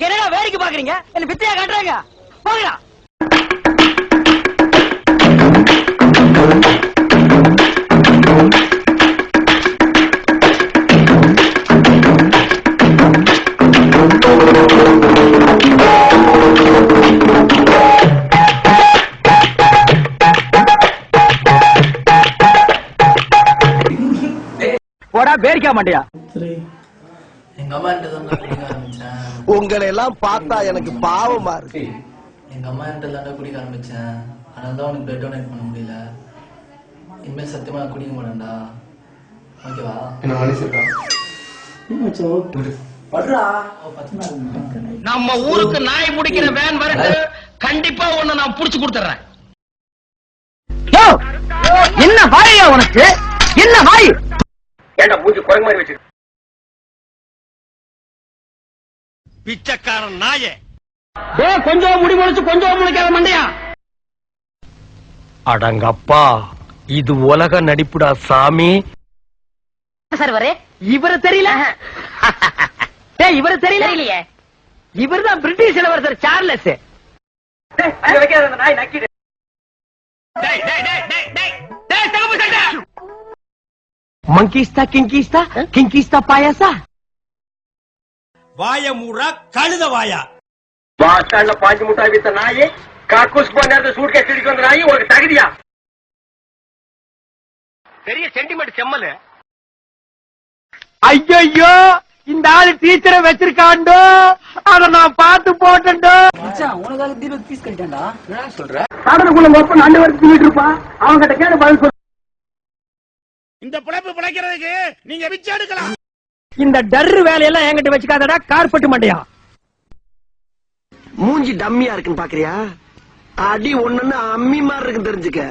என்னடா வேடிக்கை பாக்குறீங்க? என்ன வித்தையா காட்டுறாங்க? போங்கடா. போடா வேடிக்கை மாட்டியா? எங்க அம்மா கிட்ட தான் குடிக்க ஆரம்பிச்சேன். உங்களை எல்லாம் பார்த்தா எனக்கு பாவமா இருக்கு. எங்க அம்மா கிட்ட தான் குடிக்க ஆரம்பிச்சேன். அதனாலதான் உனக்கு பிளட் டொனேட் பண்ண முடியல. இனிமேல் சத்தியமா குடிக்க மாட்டேன்டா. ஓகேவா? என்ன மனுஷன்டா? நம்ம ஊருக்கு நாய் முடிக்கிற வேன் வருது. கண்டிப்பா ஒண்ணு நான் புடிச்சு கொடுத்துறேன். என்ன வாயா உனக்கு? என்ன வாய்? ஏண்டா மூஞ்சி குரங்கு மாதிரி வச்சு பிச்சைக்காரன் நாயே. கொஞ்சம் முடி முடிச்சு கொஞ்சம் முடிக்காத மண்டையா. அடங்கப்பா, இது உலக நடிப்புடா சாமி. சார் இவரு தெரியல. இவரு தெரியலையே. இவர் தான் பிரிட்டிஷ் இளவரசர் சார்லஸ். நாய் நக்கிடு. மங்கிஸ்தா கிங்கிஸ்தா கிங்கிஸ்தா பாயாசா. வாய மூடா கழுத வாயா. பஸ் ஸ்டாண்ட்ல பாஞ்சு முட்டாய் வித்த நாய், காக்கூஸ் போன நேரத்தில் சூட் கேஸ் எடுக்க வந்த நாய் உங்களுக்கு தகுதியா? பெரிய சென்டிமெண்ட் செம்மலு. ஐயோ, இந்த ஆளு டீச்சரை வச்சிருக்காண்டோ, அத நான் பார்த்து போட்டேன்டோ. உனக்காக தீபக் பீஸ் கட்டிட்டான்டா. என்ன சொல்ற? சாதனைக்குள்ள மொத்தம் 2 வருஷம் தூக்கிட்டு இருப்பான். அவங்க கிட்ட கேட்டு பதில் சொல்லு. இந்த பிழைப்பு பிழைக்கிறதுக்கு நீங்க விச்சு எடுக்கலாம். இந்த டர்ரு வேலையெல்லாம் என்கிட்ட வச்சுக்காதடா கார்பெட் மண்டையா. மூஞ்சி டம்மியா இருக்குன்னு பாக்குறியா? அடி ஒண்ணுன்னு அம்மி மாதிரி இருக்கு தெரிஞ்சுக்க.